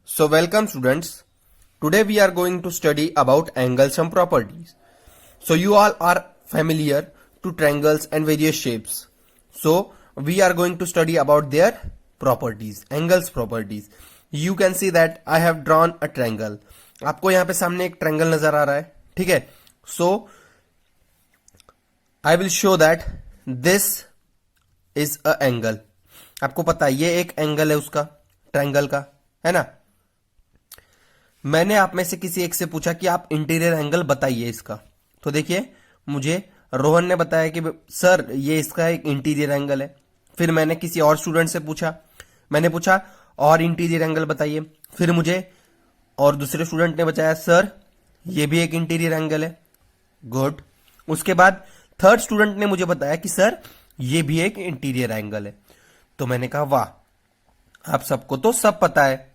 So welcome students. Today we are going to study about angles and properties. So you all are familiar to triangles and various shapes. So we are going to study about their properties, angles properties. You can see that I have drawn a triangle. आपको यहाँ पे सामने एक triangle नजर आ रहा है, ठीक है. So I will show that this is a angle. आपको पता है ये एक एंगल है उसका, ट्रायंगल का, है ना. मैंने आप में से किसी एक से पूछा कि आप इंटीरियर एंगल बताइए इसका. तो देखिए मुझे रोहन ने बताया कि सर ये इसका एक इंटीरियर एंगल है. फिर मैंने किसी और स्टूडेंट से पूछा, मैंने पूछा और इंटीरियर एंगल बताइए. फिर मुझे और दूसरे स्टूडेंट ने बताया सर ये भी एक इंटीरियर एंगल है. गुड. उसके बाद थर्ड स्टूडेंट ने मुझे बताया कि सर ये भी एक इंटीरियर एंगल है. तो मैंने कहा वाह, आप सबको तो सब पता है.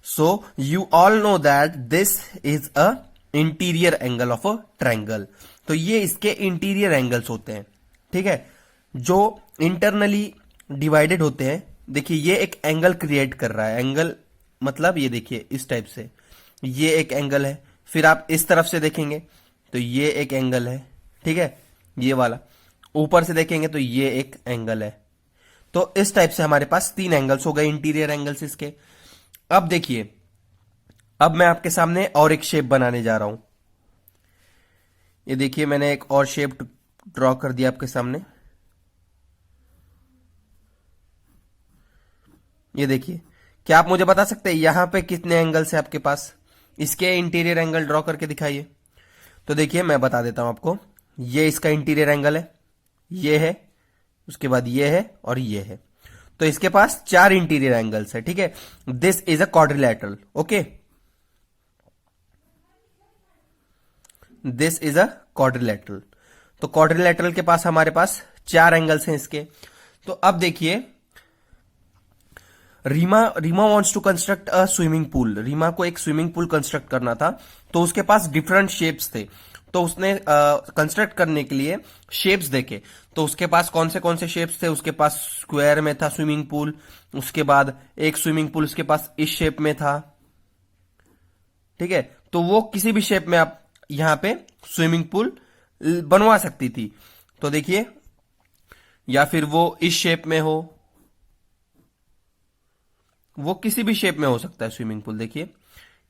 So you all know that this is a interior angle of a triangle. तो ये इसके इंटीरियर एंगल्स होते हैं, ठीक है, जो इंटरनली डिवाइडेड होते हैं. देखिए ये एक एंगल क्रिएट कर रहा है. एंगल मतलब ये देखिए इस टाइप से ये एक एंगल है. फिर आप इस तरफ से देखेंगे तो ये एक एंगल है, ठीक है, ये वाला. ऊपर से देखेंगे तो ये एक एंगल है. तो इस टाइप से हमारे पास तीन एंगल्स हो गए, इंटीरियर एंगल्स इसके. अब देखिए, अब मैं आपके सामने और एक शेप बनाने जा रहा हूं. ये देखिए मैंने एक और शेप ड्रॉ कर दिया आपके सामने. ये देखिए, क्या आप मुझे बता सकते हैं यहां पे कितने एंगल्स हैं आपके पास? इसके इंटीरियर एंगल ड्रॉ करके दिखाइए. तो देखिए मैं बता देता हूं आपको. ये इसका इंटीरियर एंगल है, ये है, उसके बाद ये है और ये है. तो इसके पास चार इंटीरियर एंगल्स है, ठीक है. This is a quadrilateral. Okay, this is a quadrilateral. तो क्वाड्रिलैटरल के पास हमारे पास चार एंगल्स हैं इसके. तो अब देखिए Reema wants to construct a swimming pool. Reema को एक स्विमिंग पूल कंस्ट्रक्ट करना था. तो उसके पास डिफरेंट शेप्स थे. तो उसने कंस्ट्रक्ट करने के लिए शेप्स देखे. तो उसके पास कौन से शेप्स थे? उसके पास स्क्वायर में था स्विमिंग पूल. उसके बाद एक स्विमिंग पूल उसके पास इस शेप में था, ठीक है. तो वो किसी भी शेप में आप यहां पे स्विमिंग पूल बनवा सकती थी. तो देखिए, या फिर वो इस शेप में हो, वो किसी भी शेप में हो सकता है स्विमिंग पूल. देखिए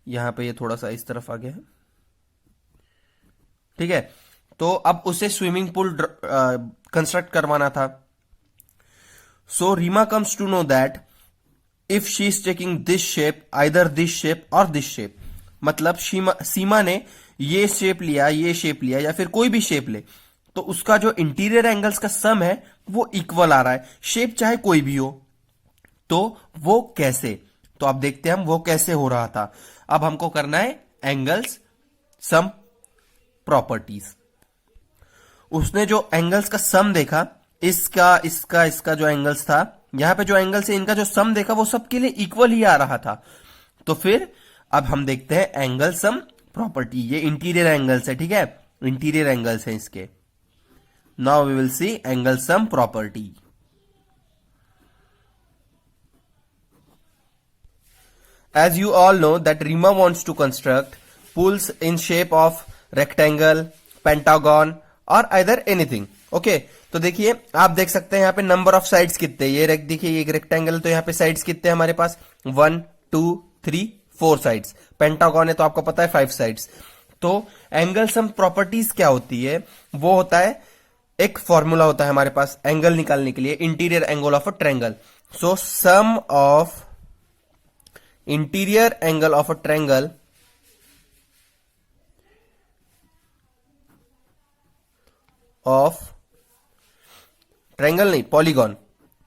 यहां पे ये थोड़ा सा इस तरफ आ गया है, ठीक है. तो अब उसे स्विमिंग पूल कंस्ट्रक्ट करवाना था. So Reema comes to know that if she is taking this shape, either this shape और दिस शेप. मतलब सीमा ने ये शेप लिया, ये शेप लिया, या फिर कोई भी शेप ले, तो उसका जो इंटीरियर एंगल्स का सम है वो इक्वल आ रहा है, शेप चाहे कोई भी हो. तो वो कैसे? तो आप देखते हैं हम वो कैसे हो रहा था. अब हमको करना है एंगल्स सम प्रॉपर्टीज. उसने जो एंगल्स का सम देखा, इसका इसका इसका जो एंगल्स था, यहां पे जो एंगल्स है इनका जो सम देखा वो सबके लिए इक्वल ही आ रहा था. तो फिर अब हम देखते हैं एंगल सम प्रॉपर्टी. ये इंटीरियर एंगल्स है, ठीक है, इंटीरियर एंगल्स हैं इसके. Now we will see angle sum property. As you all know that Rima wants to construct pools in shape of rectangle, pentagon or either anything. Okay, तो देखिए आप देख सकते हैं यहाँ पे नंबर ऑफ साइड्स कितने. ये देखिए ये एक रेक्टेंगल, तो यहाँ पे साइड्स कितने हमारे पास? 1 2 3 4 साइड्स. पेंटागन है तो आपको पता है 5 साइड्स. तो एंगल सम प्रॉपर्टीज क्या होती है? वो होता है एक फॉर्मूला होता है हमारे पास एंगल निकालने के लिए, interior angle of a triangle. So sum of interior angle of a triangle of triangle नहीं, पॉलीगॉन.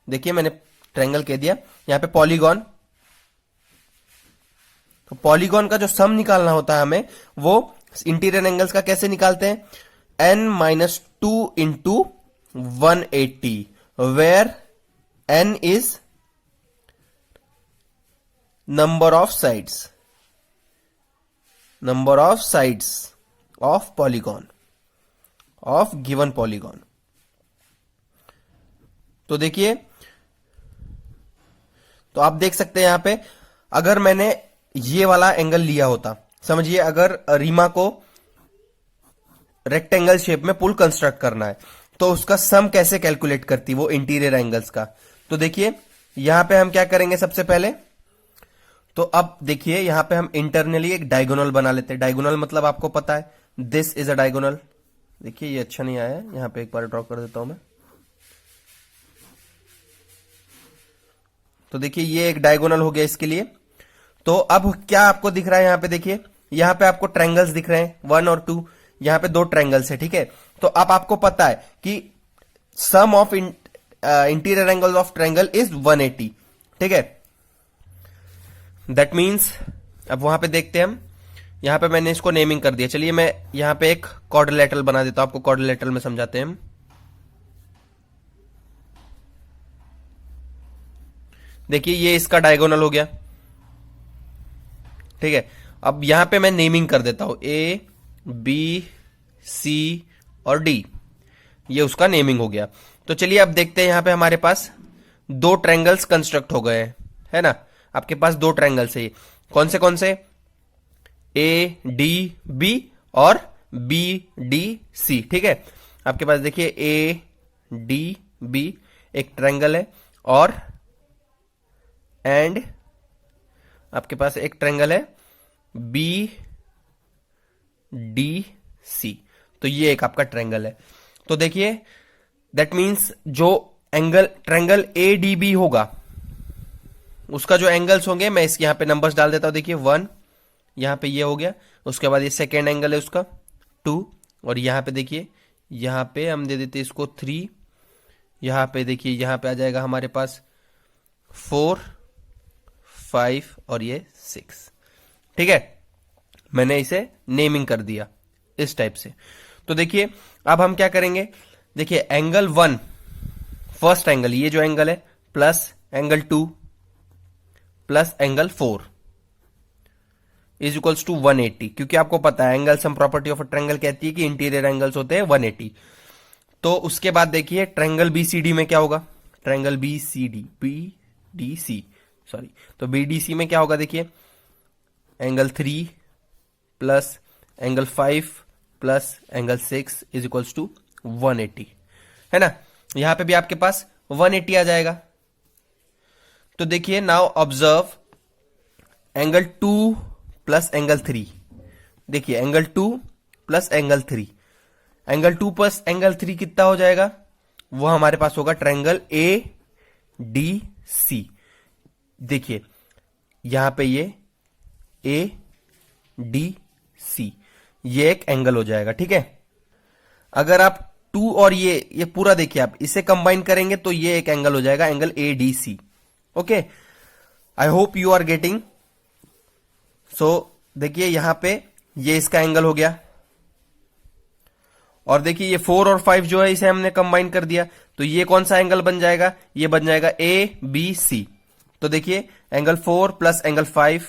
देखिए मैंने ट्रायंगल कह दिया, यहां पे पॉलीगॉन. तो पॉलीगॉन का जो सम निकालना होता है हमें, वो इंटीरियर एंगल्स का कैसे निकालते हैं? n-2 into 180, where n is number of sides of polygon, of given polygon. तो देखिए, तो आप देख सकते हैं यहां पे अगर मैंने ये वाला एंगल लिया होता, समझिए अगर रीमा को रेक्टेंगल शेप में पुल कंस्ट्रक्ट करना है, तो उसका सम कैसे कैलकुलेट करती वो इंटीरियर एंगल्स का। तो देखिए यहां पे हम क्या करेंगे सबसे पहले, तो अब देखिए यहां पे हम इंटरनली एक डायगोनल बना लेते हैं। डायगोनल मतलब आपको पता है, दिस इज अ डायगोनल। देखिए ये अच्छा नहीं आया है, यहां पे एक बार ड्रॉ कर देता हूं मैं। तो देखिए ये एक डायगोनल हो गया इसके लिए। तो अब क्या आपको दिख रहा है यहां पे, देखिए यहां पे आपको ट्रायंगल्स दिख रहे हैं 1 और 2, यहां पे 2 ट्रायंगल्स है, ठीक है। तो अब आपको पता है कि sum of interior angle of triangle is 180, ठीक है। दैट मीन्स अब वहां पे देखते हैं हम, यहां पे मैंने इसको नेमिंग कर दिया। चलिए मैं यहां पे एक क्वाड्रिलेटरल बना देता हूं, आपको क्वाड्रिलेटरल में समझाते हैं हम। देखिए ये इसका डायगोनल हो गया, ठीक है। अब यहां पे मैं नेमिंग कर देता हूं, ए बी सी और डी, ये उसका नेमिंग हो गया। तो चलिए अब देखते हैं, यहां पे हमारे पास 2 ट्रायंगल्स कंस्ट्रक्ट हो गए हैं, है ना। आपके पास 2 ट्रायंगल्स है, कौन से, ए डी बी और बी डी सी, ठीक है। आपके पास देखिए ए डी बी एक ट्रायंगल है, और एंड आपके पास एक ट्रायंगल है बी डी सी। तो ये एक आपका ट्रायंगल है। तो देखिए दैट मीन्स जो angle triangle A D B होगा, उसका जो एंगल्स होंगे, मैं इसके यहां पे नंबर्स डाल देता हूं। देखिए 1 यहां पे ये हो गया, उसके बाद ये सेकेंड एंगल है उसका 2, और यहां पे देखिए यहां पे हम दे देते इसको 3, यहां पे देखिए यहां पे आ जाएगा हमारे पास 4 5 और ये 6, ठीक है। मैंने इसे नेमिंग कर दिया इस टाइप से। तो देखिए अब हम क्या करेंगे, देखिए एंगल 1 फर्स्ट एंगल, ये जो एंगल है, plus angle 2 plus angle 4 is equals to 180, क्योंकि आपको पता है angle sum property of a triangle कहती है कि इंटीरियर एंगल्स होते हैं 180। तो उसके बाद देखिए ट्रायंगल बीसीडी में क्या होगा, ट्रायंगल बीडीसी सॉरी, तो बीडीसी में क्या होगा, देखिए angle 3 plus angle 5 plus angle 6 is equals to 180, है ना। यहां पे भी आपके पास 180 आ जाएगा। तो देखिए now observe angle 2 plus angle 3, देखिए angle 2 plus angle 3, angle 2 plus angle 3 कितना हो जाएगा, वो हमारे पास होगा ट्रायंगल ए डी सी। देखिए यहां पे ये ए डी सी, ये एक एंगल हो जाएगा, ठीक है। अगर आप 2 और ये पूरा देखिए, आप इसे कंबाइन करेंगे तो ये एक एंगल हो जाएगा, angle A D C. Okay, I hope you are getting. So देखिए यहां पे ये इसका एंगल हो गया, और देखिए ये 4 और 5 जो है इसे हमने कंबाइन कर दिया, तो ये कौन सा एंगल बन जाएगा, ये बन जाएगा ए बी सी। तो देखिए angle 4 plus angle 5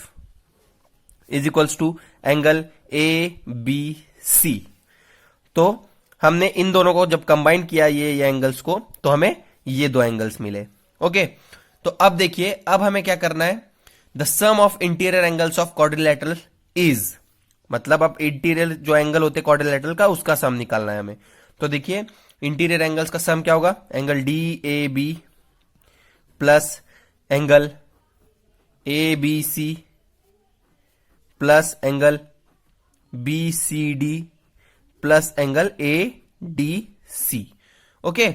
is equals to angle A B C. तो हमने इन दोनों को जब कंबाइन किया ये एंगल्स को, तो हमें ये 2 एंगल्स मिले। ओके, तो अब देखिए अब हमें क्या करना है, the sum of interior angles of quadrilateral is, मतलब अब इंटीरियर जो एंगल होते क्वाड्रिलेटरल का, उसका सम निकालना है हमें। तो देखिए इंटीरियर एंगल्स का सम क्या होगा, angle D A B plus angle A B C plus angle B C D plus angle A D C. Okay,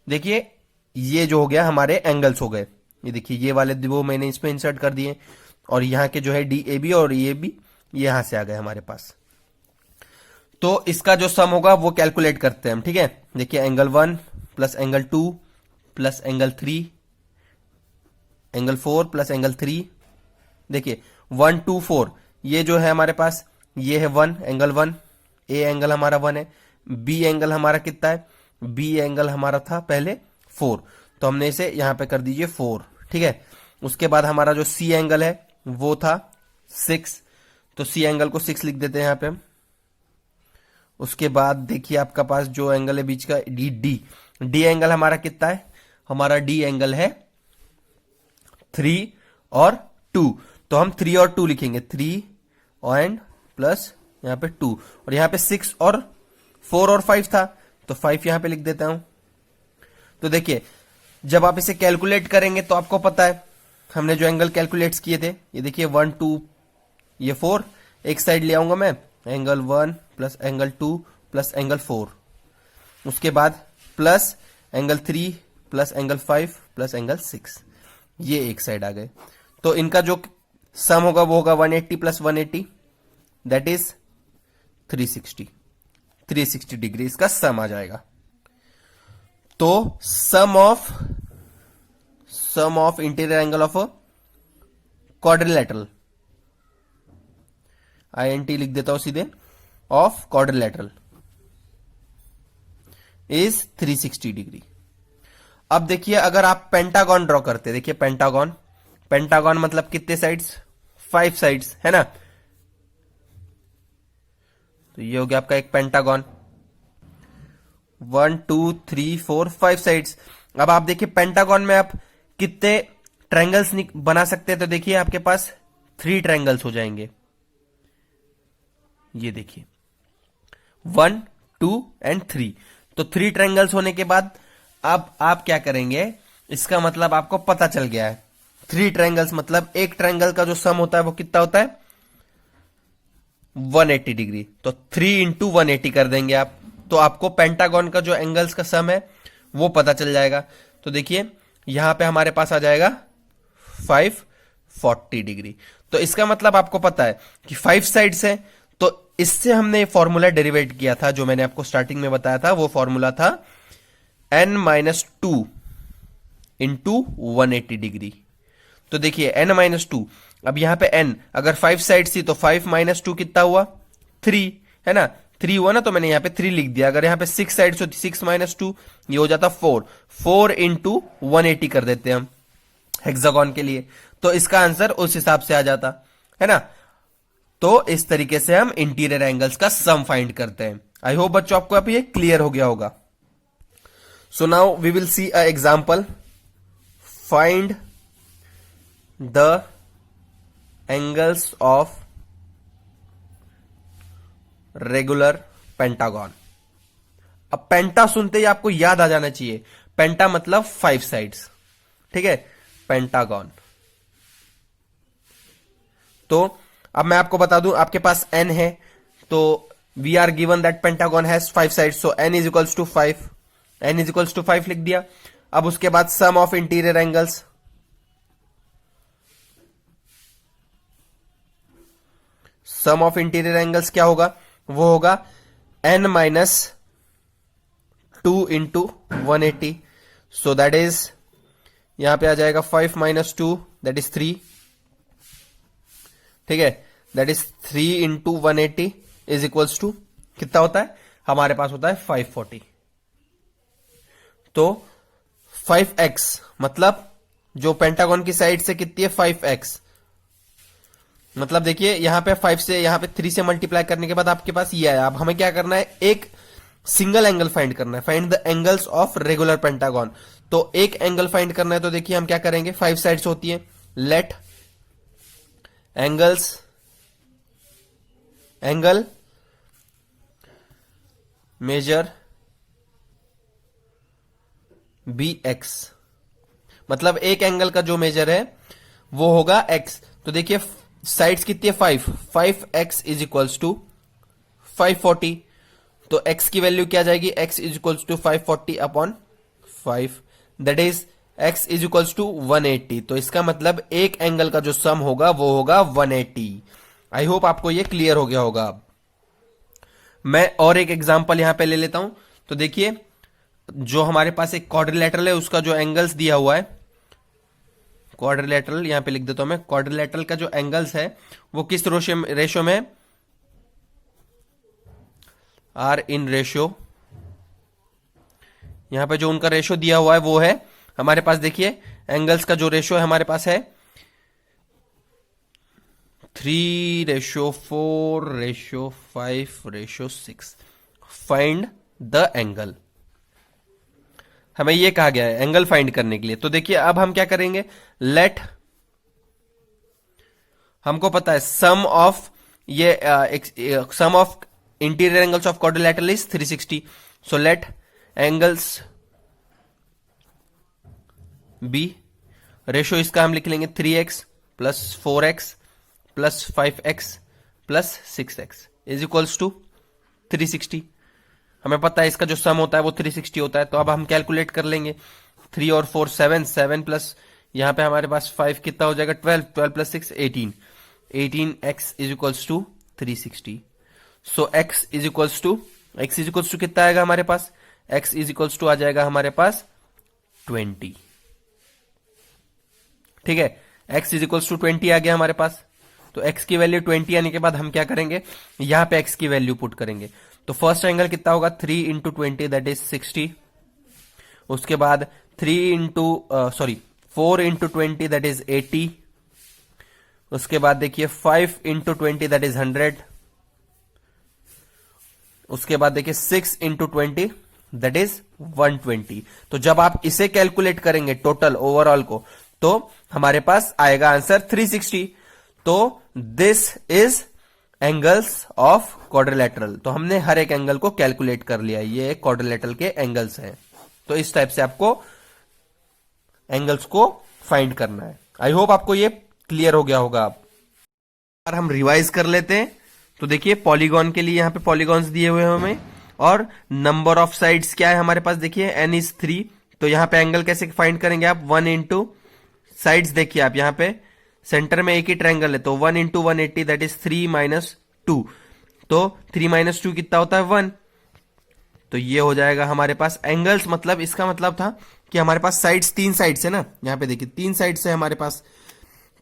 देखिए ये जो हो गया हमारे एंगल्स हो गए, ये देखिए ये वाले वो मैंने इसमें इंसर्ट कर दिए, और यहां के जो है डी ए बी और ए बी यहां से आ गए हमारे पास। तो इसका जो सम होगा वो कैलकुलेट करते हैं हम, ठीक है। देखिए angle 1 plus angle 2 plus angle 3, angle 4 plus angle 3, देखिए 1 2 4, ये जो है हमारे पास ये है 1 एंगल 1, ए एंगल हमारा 1 है, बी एंगल हमारा कितना है, बी एंगल हमारा था पहले 4, तो हमने इसे यहां पे कर दीजिए 4, ठीक है। उसके बाद हमारा जो सी एंगल है वो था 6, तो सी एंगल को 6 लिख देते हैं यहां पे हम। उसके बाद देखिए आपका पास जो एंगल है बीच का डी एंगल हमारा कितना है, हमारा डी एंगल है 3 और 2, तो हम 3 और 2 लिखेंगे, 3 एंड प्लस यहां पे 2, और यहां पे 6 और 4 और 5 था, तो 5 यहां पे लिख देता हूं। तो देखिए जब आप इसे कैलकुलेट करेंगे तो आपको पता है हमने जो एंगल कैलकुलेट किए थे, ये देखिए 1 2 ये 4, एक साइड ले आऊंगा मैं, angle 1 plus angle 2 plus angle 4, उसके बाद plus angle 3 plus angle 5 plus angle 6, ये एक साइड आ गए। तो इनका जो सम होगा वो होगा 180 प्लस 180, दैट इज 360 डिग्री इसका सम आ जाएगा। तो sum of interior angle of quadrilateral, INT लिख देता हूं सीधे, ऑफ क्वाड्रिलेटरल इज 360 डिग्री। अब देखिए अगर आप पेंटागन ड्रॉ करते, देखिए पेंटागन मतलब कितने साइड्स, 5 साइड्स है ना। तो ये हो गया आपका एक पेंटागन, 1 2 3 4 5 साइड्स। अब आप देखिए पेंटागन में आप कितने ट्रायंगल्स बना सकते हैं, तो देखिए आपके पास 3 ट्रायंगल्स हो जाएंगे। ये देखिए 1 2 एंड 3, तो 3 ट्रायंगल्स होने के बाद अब आप क्या करेंगे, इसका मतलब आपको पता चल गया है 3 ट्रायंगल्स मतलब एक ट्रायंगल का जो सम होता है वो कितना होता है 180 डिग्री। तो 3 इंटू 180 कर देंगे आप, तो आपको पेंटागन का जो एंगल्स का सम है वो पता चल जाएगा। तो देखिए यहां पे हमारे पास आ जाएगा 540 डिग्री। तो इसका मतलब आपको पता है कि 5 साइड्स है, तो इससे हमने फॉर्मूला डेरिवेट किया था जो मैंने आपको स्टार्टिंग में बताया था, वो फॉर्मूला था n-2 इंटू 180 डिग्री। तो देखिए n-2, अब यहां पे n अगर 5 साइड्स थी तो 5 - 2 कितना हुआ 3 है ना, 3 हुआ ना, तो मैंने यहां पे 3 लिख दिया। अगर यहां पे 6 साइड्स होती 6 - 2 ये हो जाता 4 इंटू 180 कर देते हैं हम हेक्सागन के लिए, तो इसका आंसर उस हिसाब से आ जाता है ना। तो इस तरीके से हम इंटीरियर एंगल्स का सम फाइंड करते हैं। आई होप बच्चों आपको अब ये क्लियर हो गया होगा। So now we will see a example, find the angles of regular pentagon. अब पेंटा सुनते ही आपको याद आ जाना चाहिए, पेंटा मतलब 5 साइड्स, ठीक है, पेंटागन। तो अब मैं आपको बता दूं, आपके पास n है, तो we are given that pentagon has 5 sides, so n is equals to 5, n is equals to 5 लिख दिया। अब उसके बाद sum of interior angles, sum of interior angles क्या होगा, वो होगा n - 2 into 180, so that is यहां पे आ जाएगा 5 - 2 दैट इज 3, ठीक है, that is 3 into 180 is equals to कितना होता है, हमारे पास होता है 540। तो 5x मतलब जो पेंटागन की साइड से कितनी है 5x, मतलब देखिए यहां पे 5 से यहां पे 3 से मल्टीप्लाई करने के बाद आपके पास ये आया। अब हमें क्या करना है, एक सिंगल एंगल फाइंड करना है, find the angles of regular pentagon. तो एक एंगल फाइंड करना है, तो देखिए हम क्या करेंगे, 5 साइड्स होती है, लेट एंगल मेजर bx, मतलब एक एंगल का जो मेजर है वो होगा x। तो देखिए साइड्स कितनी है 5x इज इक्वल्स टू 540, तो x की वैल्यू क्या जाएगी, x is equals to 540 upon 5, that is x is equals to 180। तो इसका मतलब एक एंगल का जो सम होगा वो होगा 180। आई होप आपको ये क्लियर हो गया होगा। अब मैं और एक एग्जांपल यहां पे ले लेता हूं। तो देखिए जो हमारे पास एक क्वाड्रिलेटरल है उसका जो एंगल्स दिया हुआ है, क्वाड्रिलेटरल यहां पे लिख देता हूं मैं, क्वाड्रिलेटरल का जो एंगल्स है वो किस रेशो में, आर इन रेशियो, यहां पे जो उनका रेशो दिया हुआ है वो है हमारे पास, देखिए एंगल्स का जो रेशो है हमारे पास है 3:4:5:6। फाइंड द एंगल, हमें ये कहा गया है एंगल फाइंड करने के लिए। तो देखिए अब हम क्या करेंगे, लेट हमको पता है सम ऑफ ये sum of interior angles of quadrilateral is 360. So let angles B, ratio इसका हम लिख लेंगे 3x plus 4x plus 5x plus 6x is equals to 360. हमें पता है इसका जो सम होता है वो 360 होता है. तो अब हम कैलकुलेट कर लेंगे. 3 और 4 7, 7 प्लस यहां पे हमारे पास 5 कितना हो जाएगा 12, 12 plus 6 18. 18x is equals to 360. So x is equals to कितना आएगा हमारे पास, x इज इक्वल्स टू आ जाएगा हमारे पास 20. ठीक है, x इज इक्वल्स टू 20 आ गया हमारे पास. तो x की वैल्यू 20 आने के बाद हम क्या करेंगे, यहां पे x की वैल्यू पुट करेंगे. तो फर्स्ट एंगल कितना होगा 3 इंटू 20 दैट इज 60. उसके बाद 4 इंटू 20 दैट इज 80. उसके बाद देखिए 5 इंटू 20 दैट इज 100. उसके बाद देखिए 6 इंटू 20 दैट इज 120. तो जब आप इसे कैलकुलेट करेंगे टोटल ओवरऑल को, तो हमारे पास आएगा आंसर 360. तो this is angles of quadrilateral. तो हमने हर एक एंगल को कैलकुलेट कर लिया. ये क्वाड्रिलेटरल के एंगल्स हैं. तो इस टाइप से आपको एंगल्स को फाइंड करना है. आई होप आपको ये क्लियर हो गया होगा. अब हम रिवाइज कर लेते हैं. तो देखिए पॉलीगॉन के लिए यहां पे पॉलीगॉन्स दिए हुए हैं हमें, और नंबर ऑफ साइड्स क्या है हमारे पास, देखिए n इज 3. तो यहां पे एंगल कैसे फाइंड करेंगे आप, 1 इंटू साइड्स. देखिए आप यहां पे सेंटर में एक ही ट्रायंगल है, तो 1 इंटू 180 दैट इज 3 माइनस 2. तो 3 माइनस 2 कितना होता है 1. तो ये हो जाएगा हमारे पास एंगल्स. मतलब इसका मतलब था कि हमारे पास साइड्स, 3 साइड्स है ना, यहां पे देखिए 3 साइड्स है हमारे पास.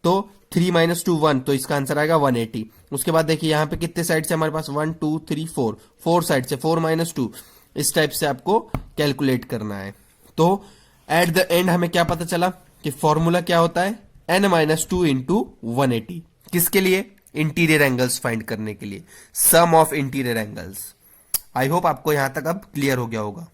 तो 3 माइनस 2 1, तो इसका आंसर आएगा 180. उसके बाद देखिए यहां पे कितने साइड्स है हमारे पास, 1 2 3 4, 4 साइड्स है, 4 माइनस 2. इस टाइप से आपको कैलकुलेट करना है. तो एट द एंड हमें क्या पता चला कि फॉर्मूला क्या होता है, n माइनस 2 इंटू 180. किसके लिए, इंटीरियर एंगल्स फाइंड करने के लिए, sum of interior angles. I hope आपको यहां तक अब क्लियर हो गया होगा.